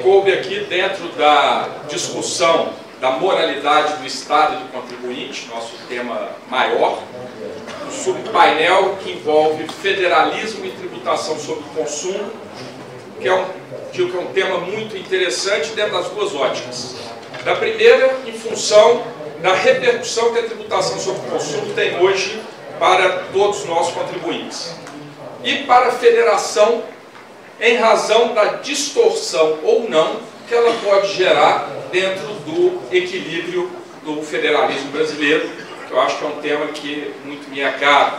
coube aqui, dentro da discussão da moralidade do Estado e do contribuinte, nosso tema maior, um subpainel que envolve federalismo e tributação sobre o consumo, que é um tema muito interessante dentro das duas óticas. Da primeira, em função da repercussão que a tributação sobre o consumo tem hoje para todos nós contribuintes. E para a federação, em razão da distorção ou não que ela pode gerar dentro do equilíbrio do federalismo brasileiro, que eu acho que é um tema que muito me é caro.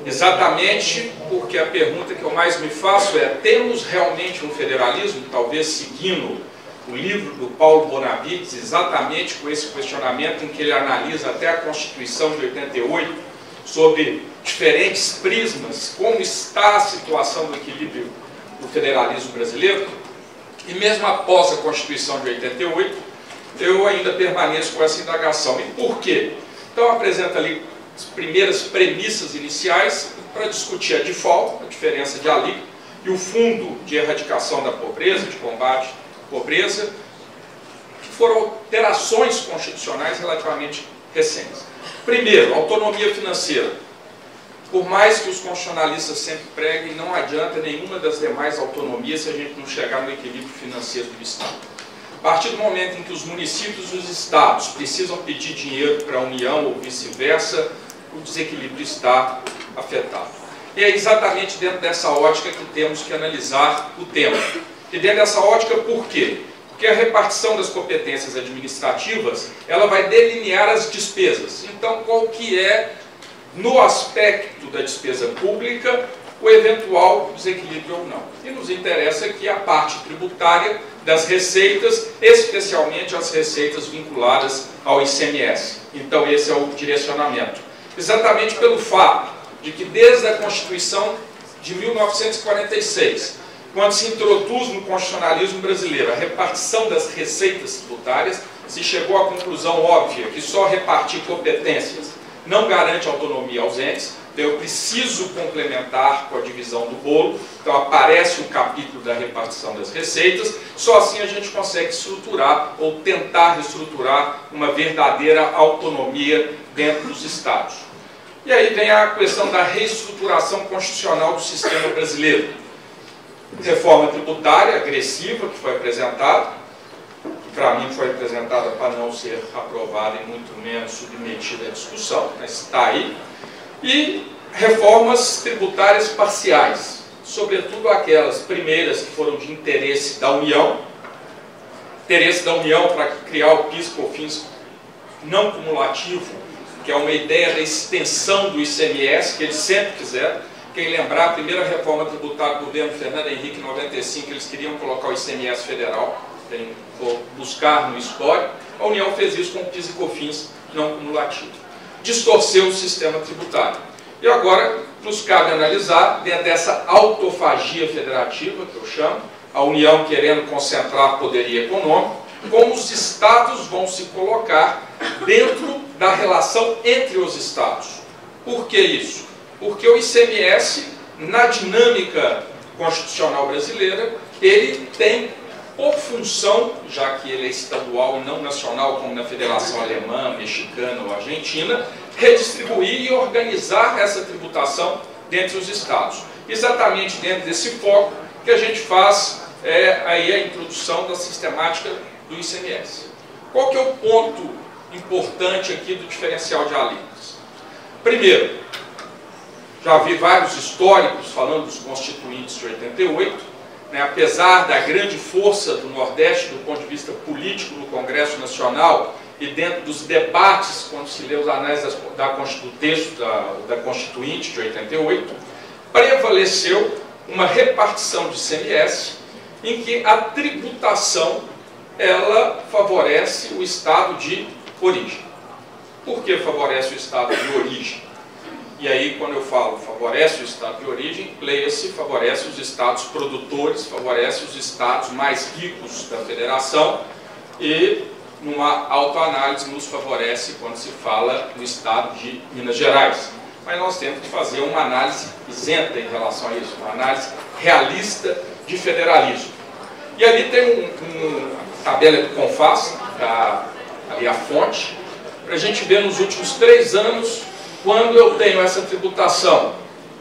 Exatamente porque a pergunta que eu mais me faço é: temos realmente um federalismo? Talvez seguindo o livro do Paulo Bonavides, exatamente com esse questionamento em que ele analisa até a Constituição de 88, sobre diferentes prismas, como está a situação do equilíbrio do federalismo brasileiro. E mesmo após a Constituição de 88, eu ainda permaneço com essa indagação. E por quê? Então apresenta ali as primeiras premissas iniciais para discutir a default, a diferença de alíquota, e o Fundo de Erradicação da Pobreza, de combate à pobreza, que foram alterações constitucionais relativamente recentes. Primeiro, autonomia financeira. Por mais que os constitucionalistas sempre preguem, não adianta nenhuma das demais autonomias se a gente não chegar no equilíbrio financeiro do Estado. A partir do momento em que os municípios e os estados precisam pedir dinheiro para a União ou vice-versa, o desequilíbrio está afetado. E é exatamente dentro dessa ótica que temos que analisar o tema. E dentro dessa ótica, por quê? Porque a repartição das competências administrativas, ela vai delinear as despesas. Então, qual que é, no aspecto da despesa pública, o eventual desequilíbrio ou não? E nos interessa aqui a parte tributária das receitas, especialmente as receitas vinculadas ao ICMS. Então, esse é o direcionamento. Exatamente pelo fato de que, desde a Constituição de 1946, quando se introduz no constitucionalismo brasileiro a repartição das receitas tributárias, se chegou à conclusão óbvia que só repartir competências não garante autonomia aos entes. Então eu preciso complementar com a divisão do bolo. Então aparece o capítulo da repartição das receitas. Só assim a gente consegue estruturar ou tentar estruturar uma verdadeira autonomia dentro dos estados. E aí vem a questão da reestruturação constitucional do sistema brasileiro. Reforma tributária agressiva que foi apresentada, que para mim foi apresentada para não ser aprovada e muito menos submetida à discussão, mas está aí. E reformas tributárias parciais, sobretudo aquelas primeiras que foram de interesse da União para criar o PIS/COFINS não cumulativo, que é uma ideia da extensão do ICMS, que eles sempre quiseram. Quem lembrar, a primeira reforma tributária do governo Fernando Henrique, em 95, eles queriam colocar o ICMS federal, vou buscar no histórico. A União fez isso com o PIS e COFINS não cumulativo. Distorceu o sistema tributário. E agora nos cabe analisar, dentro dessa autofagia federativa, que eu chamo, a União querendo concentrar poderio econômico, como os estados vão se colocar dentro da relação entre os estados. Por que isso? Porque o ICMS, na dinâmica constitucional brasileira, ele tem por função, já que ele é estadual e não nacional, como na Federação Alemã, Mexicana ou Argentina, redistribuir e organizar essa tributação dentre os estados. Exatamente dentro desse foco que a gente faz aí a introdução da sistemática do ICMS. Qual que é o ponto importante aqui do diferencial de alíquotas? Primeiro, já vi vários históricos falando dos constituintes de 88, apesar da grande força do Nordeste do ponto de vista político no Congresso Nacional e dentro dos debates, quando se lê os anéis do texto da Constituinte de 88, prevaleceu uma repartição de ICMS em que a tributação ela favorece o estado de origem. Por que favorece o estado de origem? E aí, quando eu falo favorece o estado de origem, leia-se favorece os estados produtores, favorece os estados mais ricos da federação e, numa autoanálise, nos favorece quando se fala no estado de Minas Gerais. Mas nós temos que fazer uma análise isenta em relação a isso, uma análise realista de federalismo. E ali tem tabela do CONFAS, ali a fonte, para a gente ver nos últimos 3 anos, quando eu tenho essa tributação,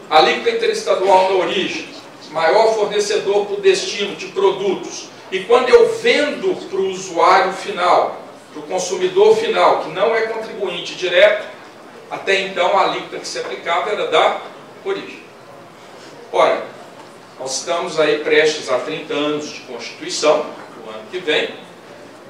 alíquota interestadual na origem, maior fornecedor por destino de produtos, e quando eu vendo para o usuário final, para o consumidor final, que não é contribuinte direto, até então a alíquota que se aplicava era da origem. Ora, nós estamos aí prestes a 30 anos de Constituição, no ano que vem.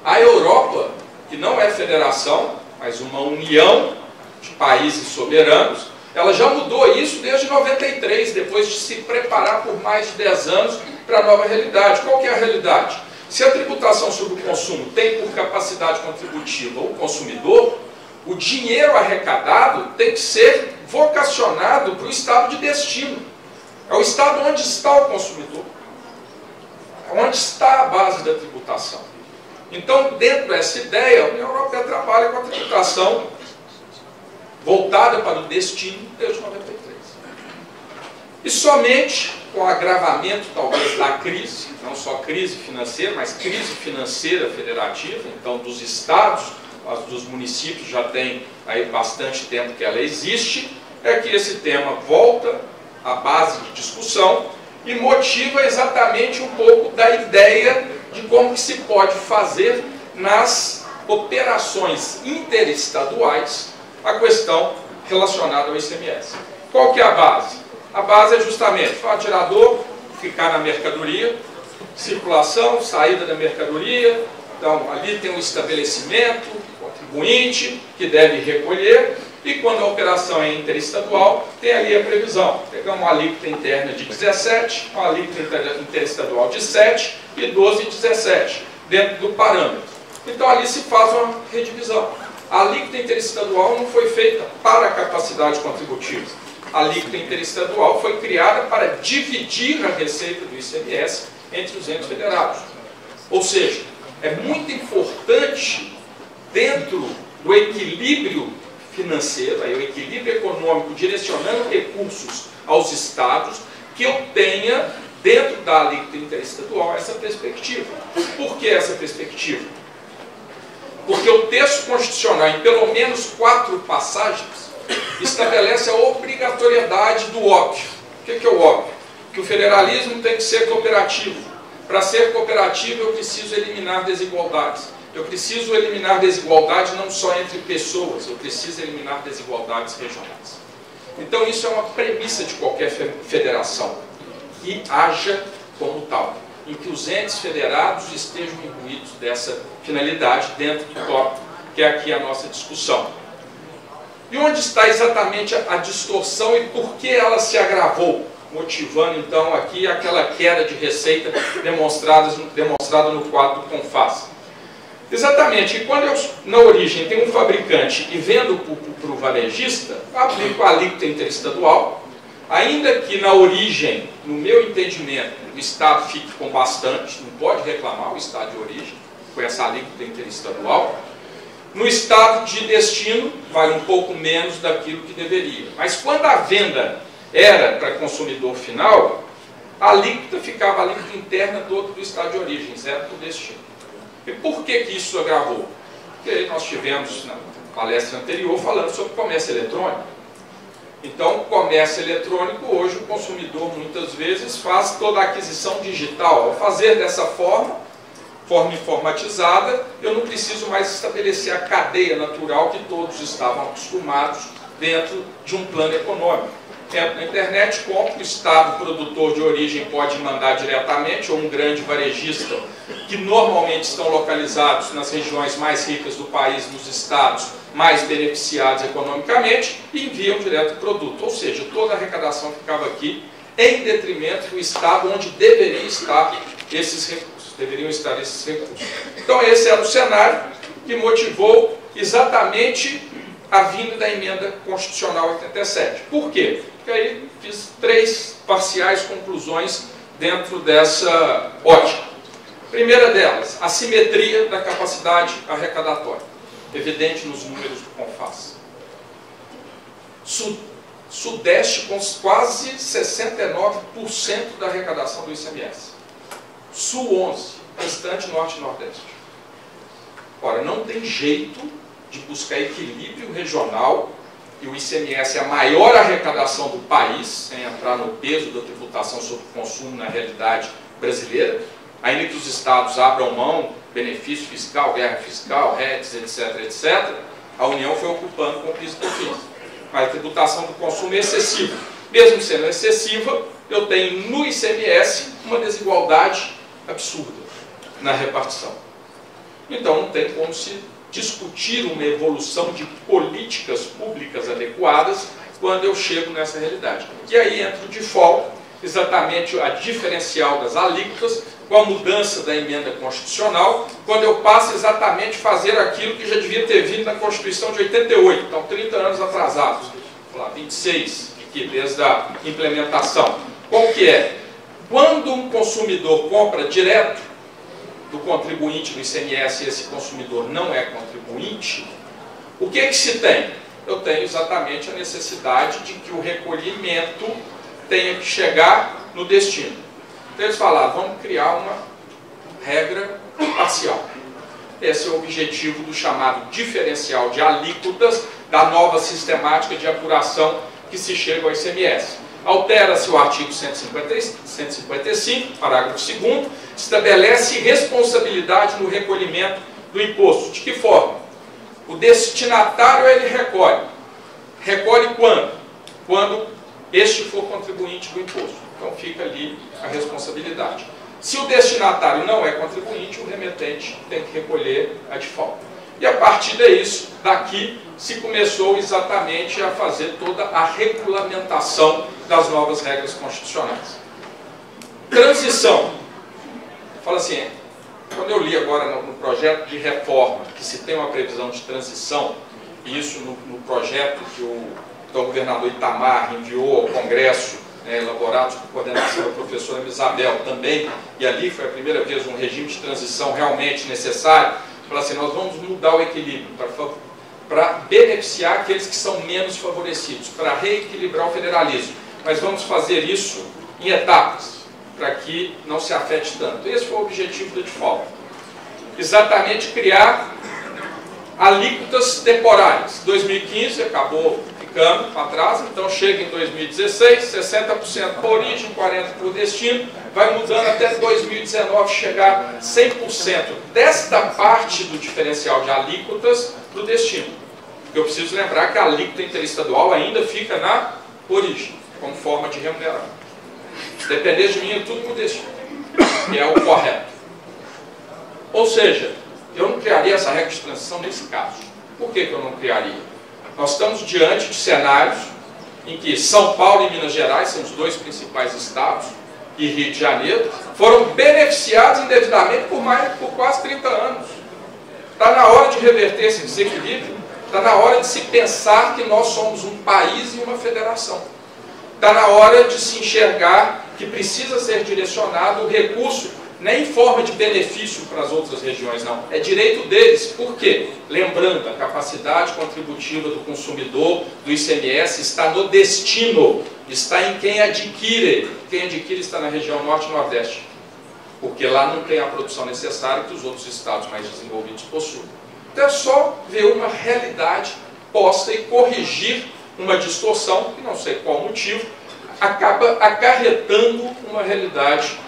A Europa, que não é federação, mas uma união de países soberanos, ela já mudou isso desde 93, depois de se preparar por mais de 10 anos para a nova realidade. Qual que é a realidade? Se a tributação sobre o consumo tem por capacidade contributiva o consumidor, o dinheiro arrecadado tem que ser vocacionado para o estado de destino. É o estado onde está o consumidor, onde está a base da tributação. Então, dentro dessa ideia, a União Europeia trabalha com a tributação voltada para o destino desde 93. E somente com o agravamento, talvez, da crise, não só crise financeira, mas crise financeira federativa, então dos estados, dos municípios já tem aí bastante tempo que ela existe, é que esse tema volta à base de discussão e motiva exatamente um pouco da ideia de como que se pode fazer nas operações interestaduais a questão relacionada ao ICMS. Qual que é a base? A base é justamente o atirador ficar na mercadoria, circulação, saída da mercadoria, então ali tem um estabelecimento, contribuinte, que deve recolher, e quando a operação é interestadual, tem ali a previsão. Pegamos uma alíquota interna de 17, uma alíquota interestadual de 7 e 12 e 17, dentro do parâmetro. Então ali se faz uma redivisão. A alíquota interestadual não foi feita para a capacidade contributiva. A alíquota interestadual foi criada para dividir a receita do ICMS entre os entes federados. Ou seja, é muito importante, dentro do equilíbrio financeiro, aí o equilíbrio econômico direcionando recursos aos estados, que eu tenha, dentro da alíquota interestadual, essa perspectiva. Por que essa perspectiva? Porque o texto constitucional, em pelo menos 4 passagens, estabelece a obrigatoriedade do óbvio. O que é o óbvio? Que o federalismo tem que ser cooperativo. Para ser cooperativo, eu preciso eliminar desigualdades. Eu preciso eliminar desigualdades não só entre pessoas, eu preciso eliminar desigualdades regionais. Então isso é uma premissa de qualquer federação, que haja como tal, em que os entes federados estejam imbuídos dessa finalidade dentro do tópico, que é aqui a nossa discussão. E onde está exatamente a distorção e por que ela se agravou, motivando então aqui aquela queda de receita demonstrada no quadro do CONFAS? Exatamente, e quando eu, na origem, tenho um fabricante e vendo para o varejista, aplico a alíquota interestadual, ainda que na origem, no meu entendimento, o Estado fique com bastante, não pode reclamar o Estado de origem, com essa alíquota interestadual. No Estado de destino, vale um pouco menos daquilo que deveria. Mas quando a venda era para consumidor final, a alíquota ficava a alíquota interna do Estado de origem, zero para o destino. E por que isso agravou? Porque nós tivemos na palestra anterior falando sobre comércio eletrônico. Então, o comércio eletrônico, hoje o consumidor muitas vezes faz toda a aquisição digital. Ao fazer dessa forma informatizada, eu não preciso mais estabelecer a cadeia natural que todos estavam acostumados dentro de um plano econômico. Entro na internet, compro, o estado produtor de origem pode mandar diretamente, ou um grande varejista, que normalmente estão localizados nas regiões mais ricas do país, nos estados mais beneficiados economicamente, e enviam direto o produto. Ou seja, toda a arrecadação ficava aqui, em detrimento do estado onde deveriam estar esses recursos. Então esse era o cenário que motivou exatamente a vinda da emenda constitucional 87. Por quê? Porque aí fiz 3 parciais conclusões dentro dessa ótica. Primeira delas, a simetria da capacidade arrecadatória, evidente nos números do CONFAS. Sudeste com quase 69% da arrecadação do ICMS. Sul 11%. restante Norte e Nordeste. Ora, não tem jeito de buscar equilíbrio regional, e o ICMS é a maior arrecadação do país, sem entrar no peso da tributação sobre o consumo na realidade brasileira, ainda que os estados abram mão, benefício fiscal, guerra fiscal, RETs, etc., etc., a União foi ocupando com o PIS e COFINS. Mas a tributação do consumo é excessiva. Mesmo sendo excessiva, eu tenho no ICMS uma desigualdade absurda na repartição. Então não tem como se discutir uma evolução de políticas públicas adequadas quando eu chego nessa realidade. E aí entra o default, exatamente a diferencial das alíquotas, com a mudança da emenda constitucional, quando eu passo exatamente a fazer aquilo que já devia ter vindo na Constituição de 88, então 30 anos atrasados, 26 aqui, desde a implementação. Qual que é? Quando um consumidor compra direto do contribuinte no ICMS e esse consumidor não é contribuinte, o que que se tem? Eu tenho exatamente a necessidade de que o recolhimento tenha que chegar no destino. Então eles falaram, vamos criar uma regra parcial. Esse é o objetivo do chamado diferencial de alíquotas da nova sistemática de apuração que se chega ao ICMS. Altera-se o artigo 155, parágrafo 2º, estabelece responsabilidade no recolhimento do imposto. De que forma? O destinatário ele recolhe. Recolhe quando? Quando este for contribuinte do imposto. Então fica ali a responsabilidade. Se o destinatário não é contribuinte, o remetente tem que recolher a default. E a partir daqui se começou exatamente a fazer toda a regulamentação das novas regras constitucionais. Transição. Fala assim, quando eu li agora no projeto de reforma, que se tem uma previsão de transição, e isso no projeto que o governador Itamar enviou ao Congresso, elaborado por coordenação da professora Isabel também, e ali foi a primeira vez um regime de transição realmente necessário, fala assim, nós vamos mudar o equilíbrio para beneficiar aqueles que são menos favorecidos, para reequilibrar o federalismo. Mas vamos fazer isso em etapas, para que não se afete tanto. Esse foi o objetivo do default. Exatamente criar alíquotas temporárias. 2015 acabou ficando para trás, então chega em 2016, 60% por origem, 40% por destino, vai mudando até 2019 chegar 100% desta parte do diferencial de alíquotas para o destino. Eu preciso lembrar que a alíquota interestadual ainda fica na origem, como forma de remunerar. Se depender de mim, é tudo para o destino, que é o correto. Ou seja, eu não criaria essa regra de transição nesse caso. Por que eu não criaria? Nós estamos diante de cenários em que São Paulo e Minas Gerais são os dois principais estados, e Rio de Janeiro, foram beneficiados indevidamente por quase 30 anos. Está na hora de reverter esse desequilíbrio, está na hora de se pensar que nós somos um país e uma federação. Está na hora de se enxergar que precisa ser direcionado o recurso, nem em forma de benefício para as outras regiões, não. É direito deles. Por quê? Lembrando, a capacidade contributiva do consumidor, do ICMS, está no destino, está em quem adquire. Quem adquire está na região Norte e Nordeste, porque lá não tem a produção necessária que os outros estados mais desenvolvidos possuem. Então é só ver uma realidade posta e corrigir uma distorção, que não sei qual motivo, acaba acarretando uma realidade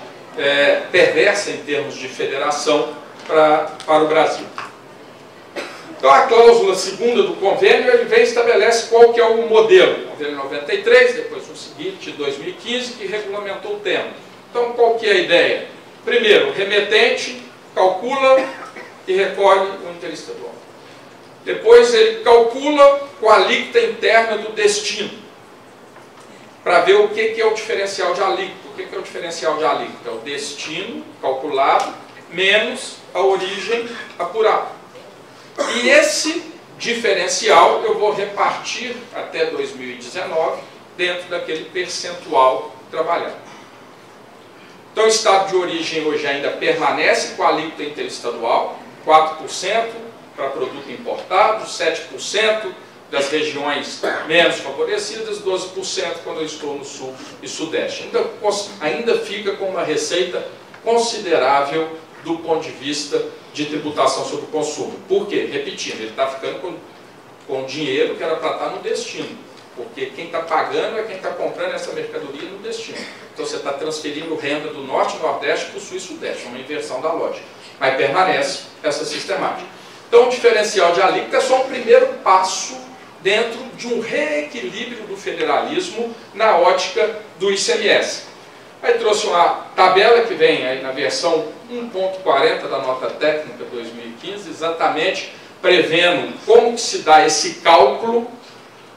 perversa em termos de federação para o Brasil. Então a cláusula segunda do convênio, ele vem e estabelece qual que é o modelo. Convênio 93, depois o seguinte, de 2015, que regulamentou o tema. Então qual que é a ideia? Primeiro, o remetente calcula e recolhe o interestadual. Depois ele calcula com a alíquota interna do destino, para ver o que é o diferencial de alíquota. O que é o diferencial de alíquota? É o destino calculado menos a origem apurada. E esse diferencial eu vou repartir até 2019 dentro daquele percentual trabalhado. Então o estado de origem hoje ainda permanece com a alíquota interestadual, 4% para produto importado, 7% das regiões menos favorecidas, 12% quando eu estou no sul e sudeste. Então, ainda fica com uma receita considerável do ponto de vista de tributação sobre o consumo. Por quê? Repetindo, ele está ficando com dinheiro que era para estar no destino, porque quem está pagando é quem está comprando essa mercadoria no destino. Então você está transferindo renda do norte e nordeste para o sul e sudeste, uma inversão da lógica. Mas permanece essa sistemática. Então o diferencial de alíquota é só um primeiro passo dentro de um reequilíbrio do federalismo na ótica do ICMS. Aí trouxe uma tabela que vem aí na versão 1.40 da nota técnica 2015, exatamente prevendo como que se dá esse cálculo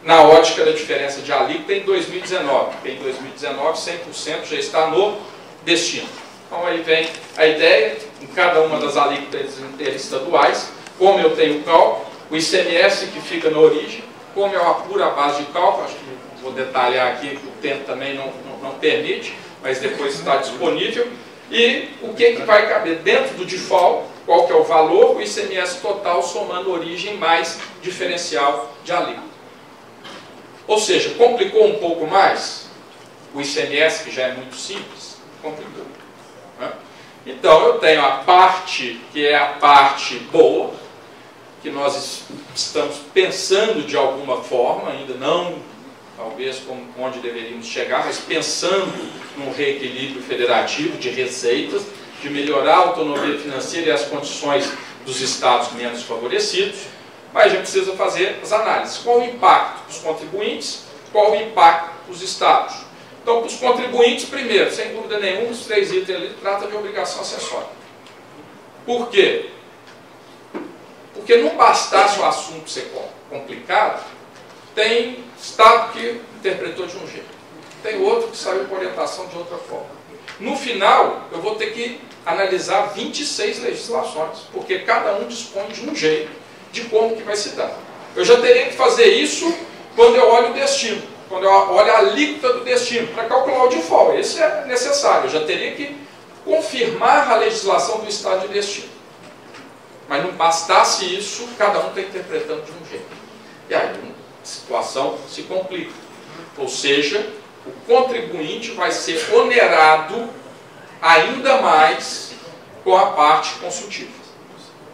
na ótica da diferença de alíquota em 2019, porque em 2019 100% já está no destino. Então aí vem a ideia, em cada uma das alíquotas interestaduais, como eu tenho o cálculo, o ICMS que fica na origem, como eu apuro a base de cálculo, acho que vou detalhar aqui, que o tempo também não permite, mas depois está disponível, e o que vai caber dentro do default, qual que é o valor, o ICMS total somando origem mais diferencial de alíquota. Ou seja, complicou um pouco mais o ICMS, que já é muito simples, complicou. Né? Então eu tenho a parte que é a parte boa, que nós estamos pensando de alguma forma, ainda não talvez onde deveríamos chegar, mas pensando num reequilíbrio federativo de receitas, de melhorar a autonomia financeira e as condições dos estados menos favorecidos, mas a gente precisa fazer as análises. Qual o impacto para os contribuintes, qual o impacto para os estados? Então, para os contribuintes, primeiro, sem dúvida nenhuma, os 3 itens ali tratam de obrigação acessória. Por quê? Porque não bastasse o assunto ser complicado, tem estado que interpretou de um jeito, tem outro que saiu com orientação de outra forma. No final, eu vou ter que analisar 26 legislações, porque cada um dispõe de um jeito de como que vai se dar. Eu já teria que fazer isso quando eu olho o destino, quando eu olho a alíquota do destino, para calcular o default. Isso é necessário, eu já teria que confirmar a legislação do estado de destino. Mas não bastasse isso, cada um está interpretando de um jeito. E aí a situação se complica. Ou seja, o contribuinte vai ser onerado ainda mais com a parte consultiva.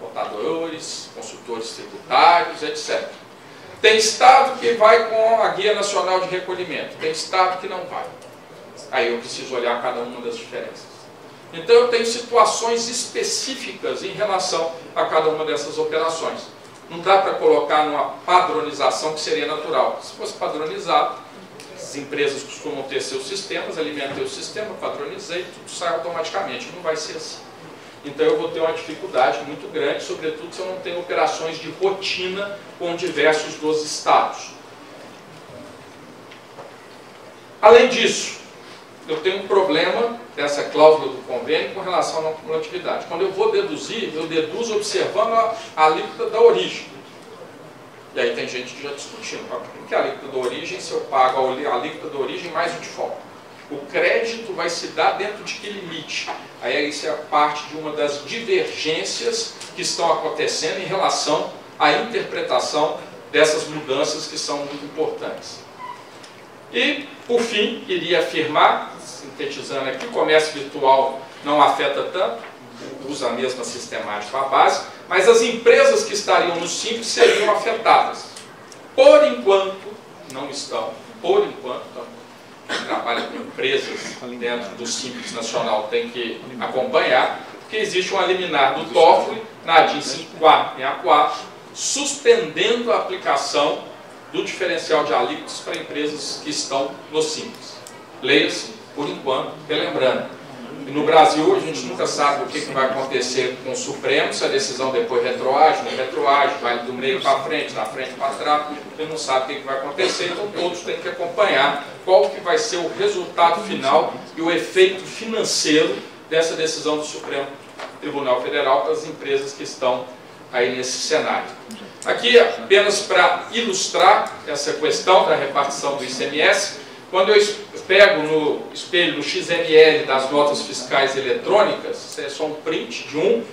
Contadores, consultores tributários, etc. Tem estado que vai com a Guia Nacional de Recolhimento, tem estado que não vai. Aí eu preciso olhar cada uma das diferenças. Então eu tenho situações específicas em relação a cada uma dessas operações. Não dá para colocar numa padronização que seria natural. Se fosse padronizado, as empresas costumam ter seus sistemas, alimentei o sistema, padronizei, tudo sai automaticamente. Não vai ser assim. Então eu vou ter uma dificuldade muito grande, sobretudo se eu não tenho operações de rotina com diversos dos estados. Além disso, eu tenho um problema dessa cláusula do convênio com relação à não cumulatividade. Quando eu vou deduzir, eu deduzo observando a alíquota da origem. E aí tem gente já discutindo, o que é a alíquota da origem se eu pago a alíquota da origem mais o default? O crédito vai se dar dentro de que limite? Aí isso é parte de uma das divergências que estão acontecendo em relação à interpretação dessas mudanças que são muito importantes. E, por fim, iria afirmar, sintetizando aqui, o comércio virtual não afeta tanto, usa a mesma sistemática à base, mas as empresas que estariam no Simples seriam afetadas. Por enquanto, não estão. Por enquanto, quem trabalha com empresas dentro do Simples Nacional tem que acompanhar, porque existe um liminar do TOEFL, na ADIM 5464, suspendendo a aplicação do diferencial de alíquotas para empresas que estão no Simples. Leia-se, por enquanto, relembrando. E no Brasil, a gente nunca sabe o que vai acontecer com o Supremo, se a decisão depois retroage, não retroage, vai do meio para frente, da frente para trás, a gente não sabe o que vai acontecer, então todos têm que acompanhar qual que vai ser o resultado final e o efeito financeiro dessa decisão do Supremo Tribunal Federal para as empresas que estão aí nesse cenário. Aqui, apenas para ilustrar essa questão da repartição do ICMS, quando eu pego no espelho, no XML das notas fiscais eletrônicas, isso é só um print de um,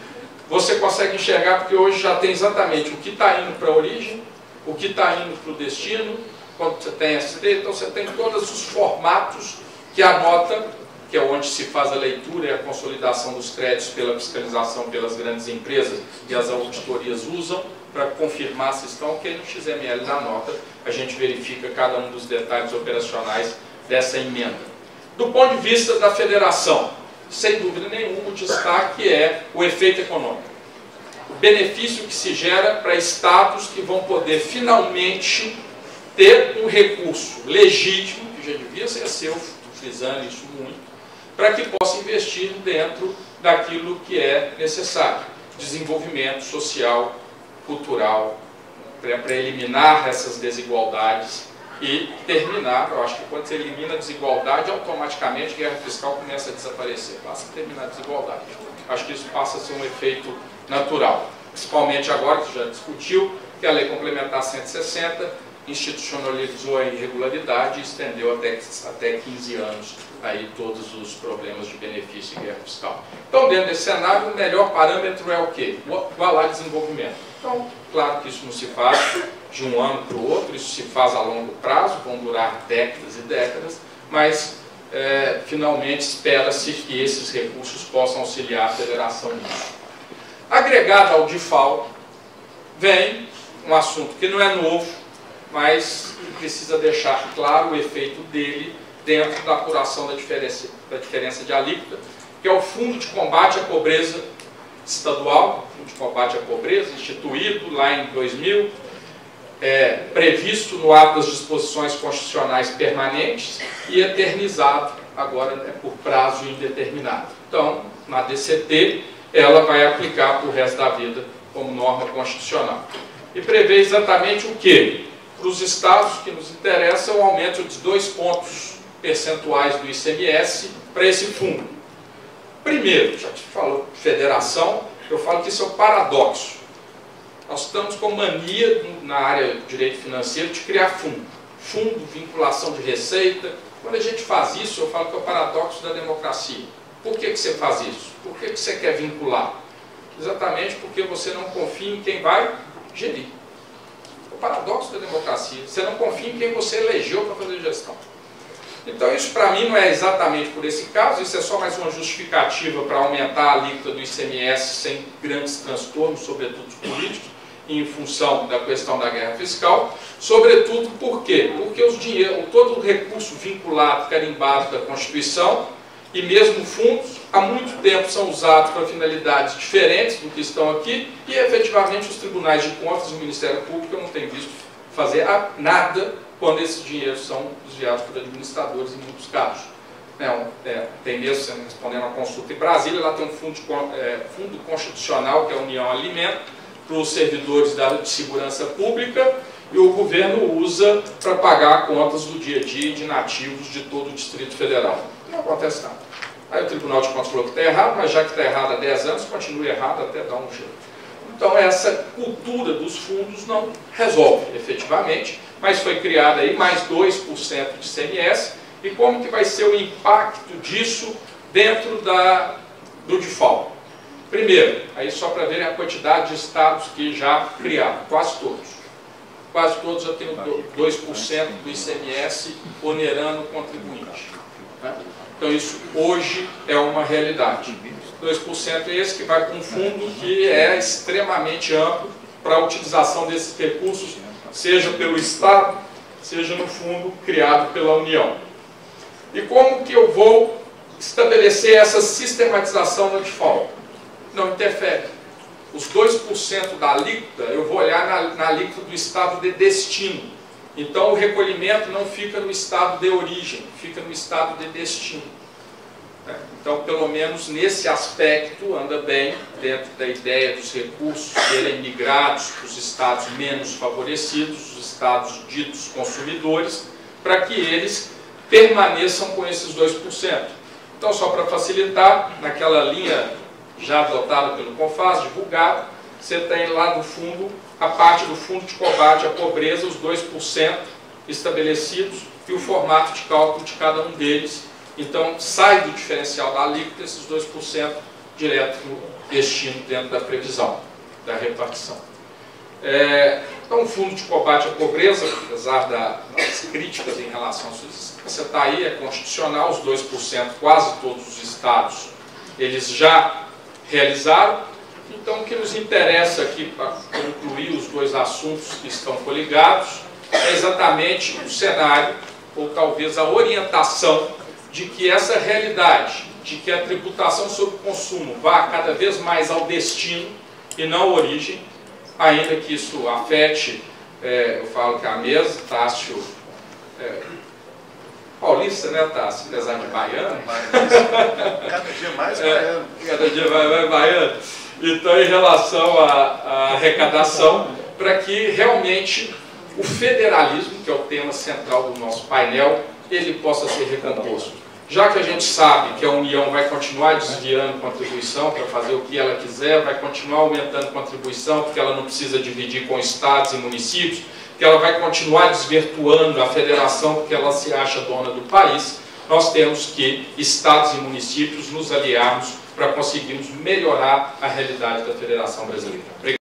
você consegue enxergar, porque hoje já tem exatamente o que está indo para a origem, o que está indo para o destino, quando você tem ST, então você tem todos os formatos que a nota que é onde se faz a leitura e a consolidação dos créditos pela fiscalização pelas grandes empresas e as auditorias usam para confirmar se estão, que no XML da nota a gente verifica cada um dos detalhes operacionais dessa emenda. Do ponto de vista da federação, sem dúvida nenhuma, o destaque é o efeito econômico. O benefício que se gera para estados que vão poder finalmente ter um recurso legítimo, que já devia ser seu, frisando isso muito, para que possa investir dentro daquilo que é necessário. Desenvolvimento social, cultural, para eliminar essas desigualdades e terminar. Eu acho que quando você elimina a desigualdade, automaticamente a guerra fiscal começa a desaparecer. Basta terminar a desigualdade. Acho que isso passa a ser um efeito natural. Principalmente agora, que já discutiu, que a Lei Complementar 160 institucionalizou a irregularidade e estendeu até 15 anos aí todos os problemas de benefício e guerra fiscal. Então, dentro desse cenário, o melhor parâmetro é o quê? Igualar desenvolvimento. Então, claro que isso não se faz de um ano para o outro, isso se faz a longo prazo, vão durar décadas e décadas, mas finalmente espera-se que esses recursos possam auxiliar a federação nisso. Agregado ao DIFAL, vem um assunto que não é novo, mas precisa deixar claro o efeito dele dentro da apuração da diferença de alíquota, que é o Fundo de Combate à Pobreza Estadual, Fundo de Combate à Pobreza, instituído lá em 2000, previsto no ato das disposições constitucionais permanentes e eternizado agora por prazo indeterminado. Então, na DCT, ela vai aplicar para o resto da vida como norma constitucional. E prevê exatamente o quê? Para os estados que nos interessam, o aumento de 2 pontos percentuais do ICMS para esse fundo. Primeiro, já te falou federação, eu falo que isso é um paradoxo. Nós estamos com mania na área do direito financeiro de criar fundo. Fundo, vinculação de receita. Quando a gente faz isso, eu falo que é o paradoxo da democracia. Por que você faz isso? Por que você quer vincular? Exatamente porque você não confia em quem vai gerir. O paradoxo da democracia. Você não confia em quem você elegeu para fazer gestão. Então isso para mim não é exatamente por esse caso, isso é só mais uma justificativa para aumentar a alíquota do ICMS sem grandes transtornos, sobretudo políticos, em função da questão da guerra fiscal. Sobretudo por quê? Porque todo o recurso vinculado, carimbado da Constituição, e mesmo fundos, há muito tempo são usados para finalidades diferentes do que estão aqui, e efetivamente os tribunais de contas e o Ministério Público eu não tenho visto fazer nada quando esses dinheiros são desviados por administradores em muitos casos. Tem mesmo, respondendo à consulta em Brasília, lá tem um fundo constitucional, que é a União Alimento, para os servidores de segurança pública, e o governo usa para pagar contas do dia a dia de nativos de todo o Distrito Federal. Não acontece nada. Aí o Tribunal de Contas falou que está errado, mas já que está errado há 10 anos, continua errado até dar um jeito. Então essa cultura dos fundos não resolve efetivamente, mas foi criada aí mais 2% de ICMS, e como que vai ser o impacto disso dentro do DIFAL? Primeiro, aí só para verem a quantidade de estados que já criaram, quase todos. Quase todos já têm 2% do ICMS onerando o contribuinte. Então isso hoje é uma realidade. 2% é esse que vai para um fundo que é extremamente amplo para a utilização desses recursos, seja pelo Estado, seja no fundo criado pela União. E como que eu vou estabelecer essa sistematização no DIFAL? Não interfere. Os 2% da alíquota, eu vou olhar na alíquota do estado de destino. Então o recolhimento não fica no estado de origem, fica no estado de destino. Então, pelo menos nesse aspecto, anda bem dentro da ideia dos recursos serem migrados para os estados menos favorecidos, os estados ditos consumidores, para que eles permaneçam com esses 2%. Então, só para facilitar, naquela linha já adotada pelo CONFAS, divulgada, você tem lá no fundo, a parte do Fundo de Combate à Pobreza, os 2% estabelecidos e o formato de cálculo de cada um deles. Então, sai do diferencial da alíquota esses 2% direto no destino dentro da previsão, da repartição. Então, o Fundo de Combate à Pobreza, apesar das críticas em relação à sua existência, está aí, é constitucional, os 2%, quase todos os estados, eles já realizaram. Então, o que nos interessa aqui, para concluir os dois assuntos que estão coligados, é exatamente o cenário, ou talvez a orientação, de que essa realidade, de que a tributação sobre o consumo vá cada vez mais ao destino e não à origem, ainda que isso afete, eu falo que a mesa, Tássio, paulista, né, Tássio? Apesar de baiano. Cada dia mais baiano. Cada dia mais baiano. Então, em relação à arrecadação, para que realmente o federalismo, que é o tema central do nosso painel, ele possa ser recomposto. Já que a gente sabe que a União vai continuar desviando contribuição para fazer o que ela quiser, vai continuar aumentando contribuição porque ela não precisa dividir com estados e municípios, que ela vai continuar desvirtuando a federação porque ela se acha dona do país, nós temos que, estados e municípios, nos aliarmos para conseguirmos melhorar a realidade da Federação Brasileira. Obrigado.